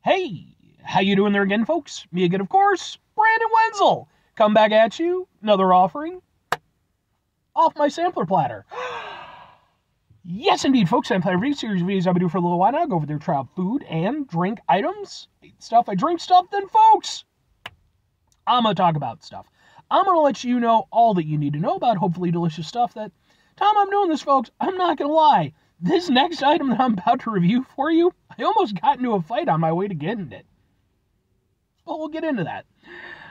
Hey, how you doing there again, folks? Me again, of course, Brandon Wenzel. Come back at you, another offering off my sampler platter. Yes, indeed, folks, I'm playing a series of videos I've been doing for a little while now. Go over there, try out food and drink items. Stuff I drink stuff, then, folks, I'm going to talk about stuff. I'm going to let you know all that you need to know about hopefully delicious stuff that, time I'm doing this, folks, I'm not going to lie. This next item that I'm about to review for you, I almost got into a fight on my way to getting it. But we'll get into that.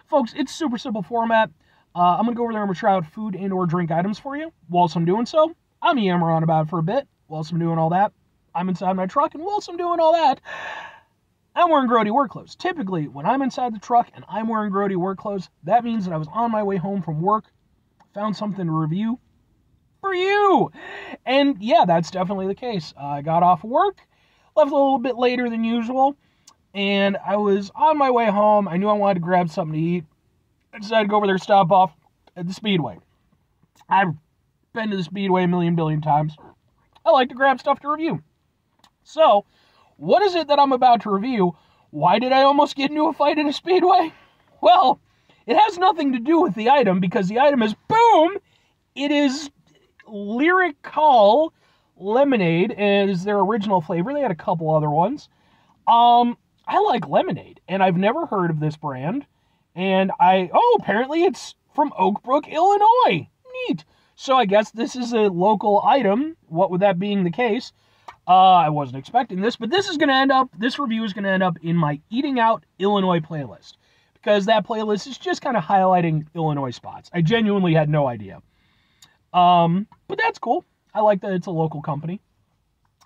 Folks, it's super simple format. I'm going to go over there and try out food and or drink items for you. Whilst I'm doing so, I'm yammering on about it for a bit. Whilst I'm doing all that, I'm inside my truck, and whilst I'm doing all that, I'm wearing grody work clothes. Typically, when I'm inside the truck and I'm wearing grody work clothes, that means that I was on my way home from work, found something to review for you. And yeah, that's definitely the case. I got off work, left a little bit later than usual, and I was on my way home. I knew I wanted to grab something to eat. I decided to go over there, stop off at the Speedway. I've been to the Speedway a million billion times. I like to grab stuff to review. So, what is it that I'm about to review? Why did I almost get into a fight at a Speedway? Well, it has nothing to do with the item, because the item is, boom, it is Lyrical lemonade is their original flavor. They had a couple other ones. I like lemonade, and I've never heard of this brand. And apparently it's from Oak Brook, Illinois. Neat. So I guess this is a local item. What with that being the case, I wasn't expecting this, but this review is going to end up in my Eating Out Illinois playlist, because that playlist is just kind of highlighting Illinois spots. I genuinely had no idea. But that's cool. I like that it's a local company.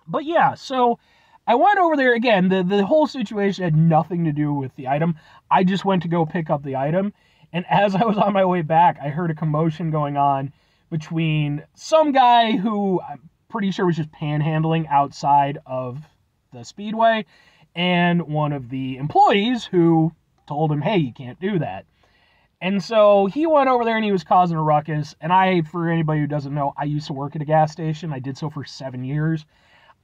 But yeah, so I went over there again. The whole situation had nothing to do with the item. I just went to go pick up the item. And as I was on my way back, I heard a commotion going on between some guy who I'm pretty sure was just panhandling outside of the Speedway and one of the employees who told him, hey, you can't do that. And so he went over there and he was causing a ruckus. And for anybody who doesn't know, I used to work at a gas station. I did so for 7 years.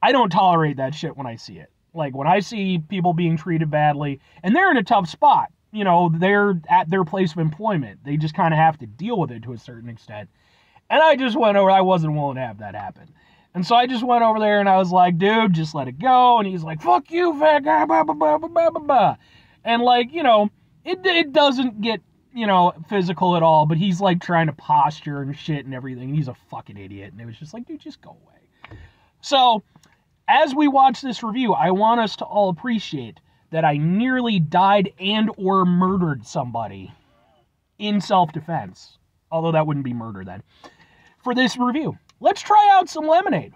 I don't tolerate that shit when I see it. Like, when I see people being treated badly, and they're in a tough spot, you know, they're at their place of employment. They just kind of have to deal with it to a certain extent. And I just went over, I wasn't willing to have that happen. And so I just went over there and I was like, dude, just let it go. And he's like, fuck you, fat guy, blah, blah, blah, blah, blah, blah, blah. And like, you know, it doesn't get, you know, physical at all, but he's like trying to posture and shit and everything. And he's a fucking idiot. And it was just like, dude, just go away. So, as we watch this review, I want us to all appreciate that I nearly died and or murdered somebody in self-defense. Although that wouldn't be murder then. For this review, let's try out some lemonade.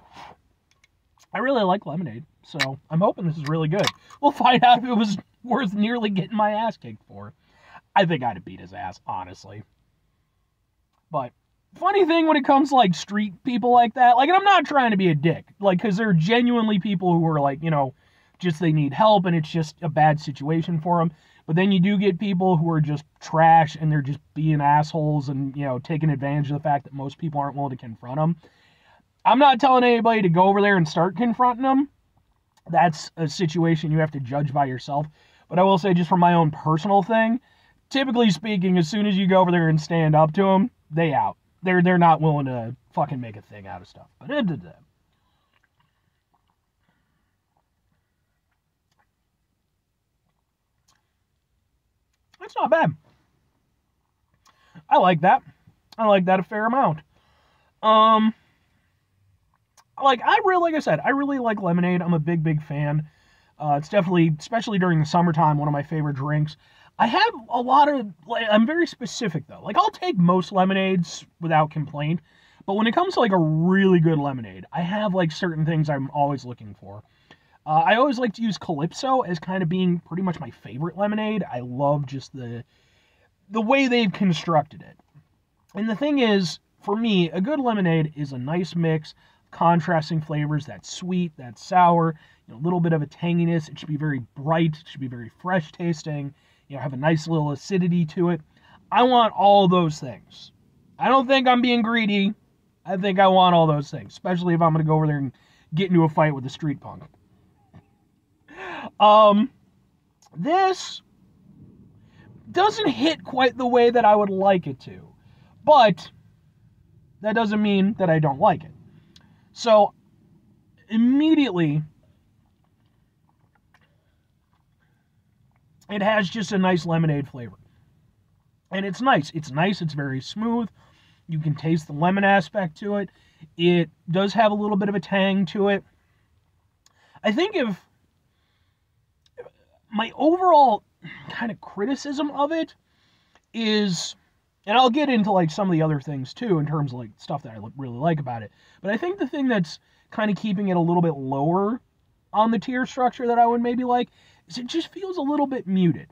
I really like lemonade, so I'm hoping this is really good. We'll find out if it was worth nearly getting my ass kicked for. I think I'd have beat his ass, honestly. But funny thing when it comes to, like, street people like that, like, and I'm not trying to be a dick, like, because there are genuinely people who are, like, you know, just they need help and it's just a bad situation for them. But then you do get people who are just trash and they're just being assholes and, you know, taking advantage of the fact that most people aren't willing to confront them. I'm not telling anybody to go over there and start confronting them. That's a situation you have to judge by yourself. But I will say, just from my own personal thing, typically speaking, as soon as you go over there and stand up to them, they out. They're not willing to fucking make a thing out of stuff. But that's not bad. I like that. I like that a fair amount. Like I said, I really like lemonade. I'm a big fan. It's definitely, especially during the summertime, one of my favorite drinks. I have a lot of, like, I'm very specific though. Like, I'll take most lemonades without complaint, but when it comes to like a really good lemonade, I have like certain things I'm always looking for. I always like to use Calypso as kind of being pretty much my favorite lemonade. I love just the way they've constructed it. And the thing is, for me, a good lemonade is a nice mix of contrasting flavors. That's sweet, that's sour, you know, a little bit of a tanginess. It should be very bright. It should be very fresh tasting. You know, have a nice little acidity to it. I want all those things. I don't think I'm being greedy. I think I want all those things, especially if I'm going to go over there and get into a fight with a street punk. This doesn't hit quite the way that I would like it to, but that doesn't mean that I don't like it. So immediately, it has just a nice lemonade flavor. And it's nice. It's nice. It's very smooth. You can taste the lemon aspect to it. It does have a little bit of a tang to it. I think if my overall kind of criticism of it is, and I'll get into like some of the other things too in terms of like stuff that I really like about it, but I think the thing that's kind of keeping it a little bit lower on the tier structure that I would maybe like is it just feels a little bit muted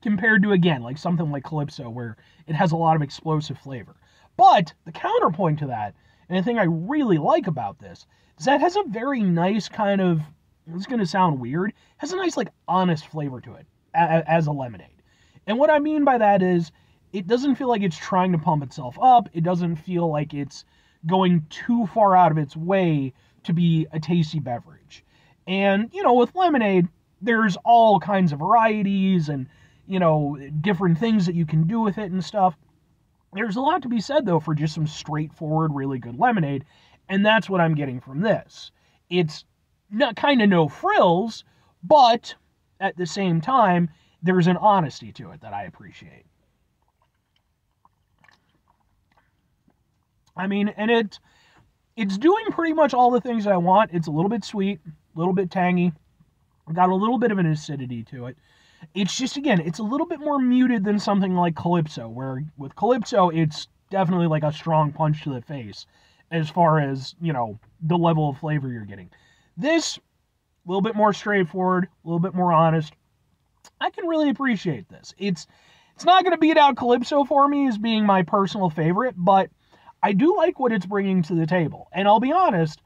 compared to, again, like something like Calypso where it has a lot of explosive flavor. But the counterpoint to that, and the thing I really like about this, is that it has a very nice kind of, it's going to sound weird, has a nice like honest flavor to it as a lemonade. And what I mean by that is it doesn't feel like it's trying to pump itself up. It doesn't feel like it's going too far out of its way to be a tasty beverage. And, you know, with lemonade, there's all kinds of varieties and, you know, different things that you can do with it and stuff. There's a lot to be said, though, for just some straightforward, really good lemonade, and that's what I'm getting from this. It's not kind of no frills, but at the same time, there's an honesty to it that I appreciate. I mean, and it's doing pretty much all the things that I want. It's a little bit sweet, a little bit tangy, got a little bit of an acidity to it. It's just, again, it's a little bit more muted than something like Calypso, where with Calypso, it's definitely like a strong punch to the face as far as, you know, the level of flavor you're getting. This, a little bit more straightforward, a little bit more honest. I can really appreciate this. It's not going to beat out Calypso for me as being my personal favorite, but I do like what it's bringing to the table. And I'll be honest,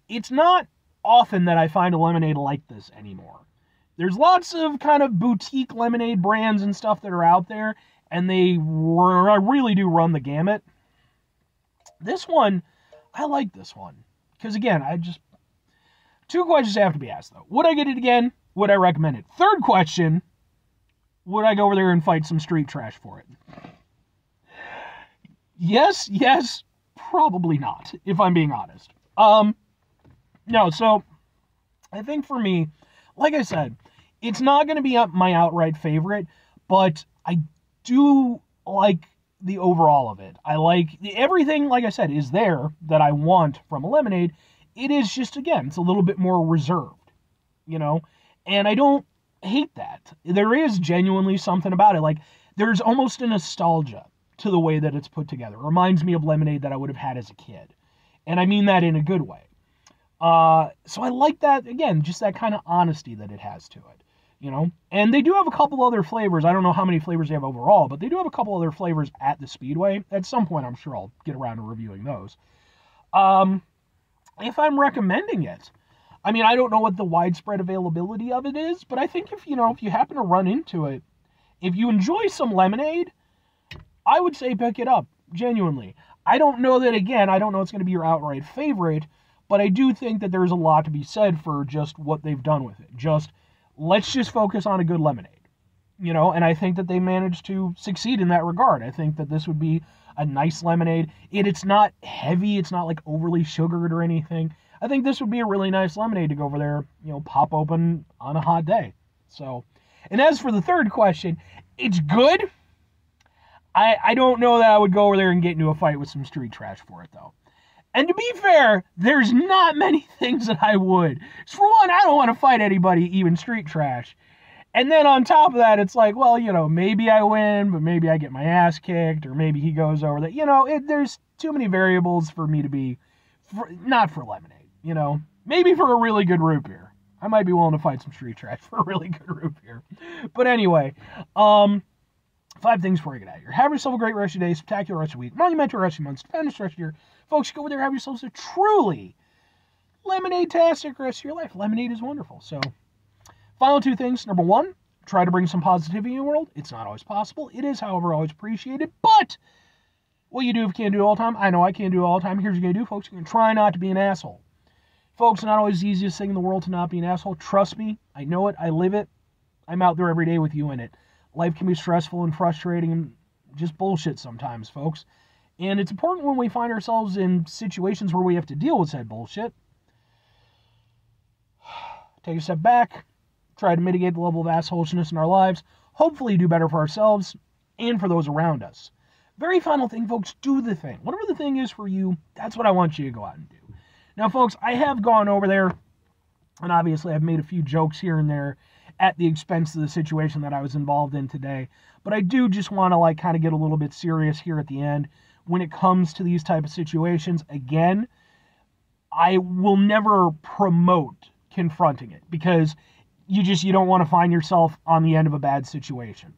it's not often that I find a lemonade like this anymore. There's lots of kind of boutique lemonade brands and stuff that are out there, and they really do run the gamut. This one, I like this one. Because again, two questions have to be asked though. Would I get it again? Would I recommend it? Third question, would I go over there and fight some street trash for it? Yes, probably not, if I'm being honest. No, so I think for me, like I said, it's not going to be my outright favorite, but I do like the overall of it. I like everything, like I said, is there that I want from a lemonade. It is just, again, it's a little bit more reserved, you know, and I don't hate that. There is genuinely something about it. Like, there's almost a nostalgia to the way that it's put together. It reminds me of lemonade that I would have had as a kid, and I mean that in a good way. So I like that, again, just that kind of honesty that it has to it, you know? And they do have a couple other flavors. I don't know how many flavors they have overall, but they do have a couple other flavors at the Speedway. At some point, I'm sure I'll get around to reviewing those. If I'm recommending it, I mean, I don't know what the widespread availability of it is, but I think if you happen to run into it, if you enjoy some lemonade, I would say pick it up, genuinely. I don't know that, again, I don't know it's going to be your outright favorite, but I do think that there's a lot to be said for just what they've done with it. Let's just focus on a good lemonade, you know, and I think that they managed to succeed in that regard. I think that this would be a nice lemonade. It's not heavy. It's not like overly sugared or anything. I think this would be a really nice lemonade to go over there, you know, pop open on a hot day. So, and as for the third question, it's good. I don't know that I would go over there and get into a fight with some street trash for it, though. And to be fair, there's not many things that I would. So for one, I don't want to fight anybody, even street trash. And then on top of that, it's like, well, you know, maybe I win, but maybe I get my ass kicked, or maybe he goes over that. You know, there's too many variables for me to be, not for lemonade, you know. Maybe for a really good root beer. I might be willing to fight some street trash for a really good root beer. But anyway, 5 things before you get out of here. Have yourself a great rest of your day, spectacular rest of your week, monumental rest of your month, stupendous rest of your year. Folks, go over there, have yourselves a truly lemonade-tastic rest of your life. Lemonade is wonderful. So, final 2 things. Number 1, try to bring some positivity in your world. It's not always possible. It is, however, always appreciated. But what you do if you can't do it all the time, I know I can't do it all the time. Here's what you're going to do, folks. You're going to try not to be an asshole. Folks, it's not always the easiest thing in the world to not be an asshole. Trust me. I know it. I live it. I'm out there every day with you in it. Life can be stressful and frustrating and just bullshit sometimes, folks. And it's important when we find ourselves in situations where we have to deal with said bullshit. Take a step back, try to mitigate the level of assholishness in our lives, hopefully do better for ourselves and for those around us. Very final thing, folks, do the thing. Whatever the thing is for you, that's what I want you to go out and do. Now, folks, I have gone over there, and obviously I've made a few jokes here and there at the expense of the situation that I was involved in today. But I do just want to kind of get a little bit serious here at the end. When it comes to these type of situations, again, I will never promote confronting it because you don't want to find yourself on the end of a bad situation.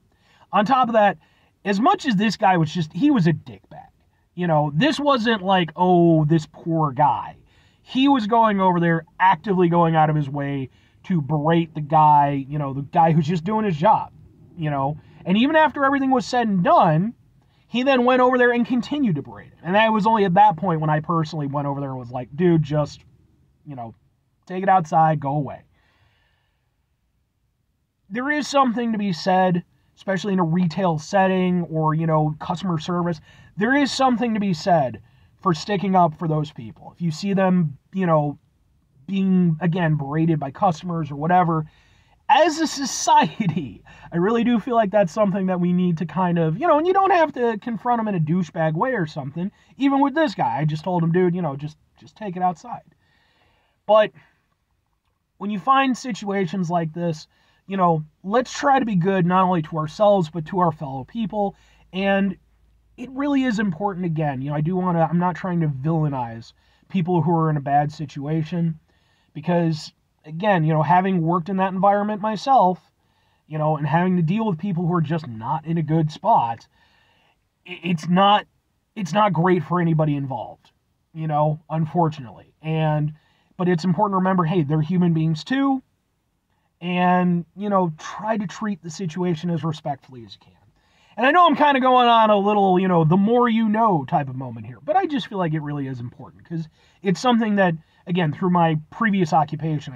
On top of that, as much as this guy he was a dickbag. This wasn't like, oh, this poor guy. He was going over there, actively going out of his way to berate the guy, the guy who's just doing his job, And even after everything was said and done, he then went over there and continued to berate him. And that was only at that point when I personally went over there and was like, dude, just, take it outside, go away. There is something to be said, especially in a retail setting or, customer service. There is something to be said for sticking up for those people. If you see them, being, again, berated by customers or whatever, as a society, I really do feel like that's something that we need to kind of, and you don't have to confront them in a douchebag way or something. Even with this guy, I just told him, dude, just take it outside. But when you find situations like this, let's try to be good not only to ourselves, but to our fellow people. And it really is important, again, I'm not trying to villainize people who are in a bad situation because, again, having worked in that environment myself, and having to deal with people who are just not in a good spot, it's not great for anybody involved, unfortunately. But it's important to remember, hey, they're human beings too, and, try to treat the situation as respectfully as you can. And I know I'm kind of going on a little, the more you know type of moment here, but I just feel like it really is important because it's something that, again, through my previous occupation,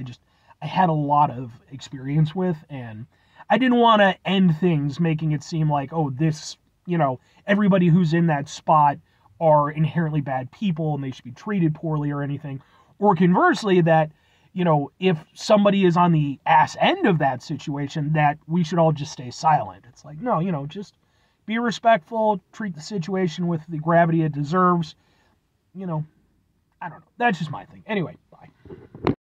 I had a lot of experience with, and I didn't want to end things making it seem like, oh, this, everybody who's in that spot are inherently bad people and they should be treated poorly or anything. Or conversely, that, if somebody is on the ass end of that situation, that we should all just stay silent. It's like, no, just be respectful, treat the situation with the gravity it deserves. I don't know. That's just my thing. Anyway, bye.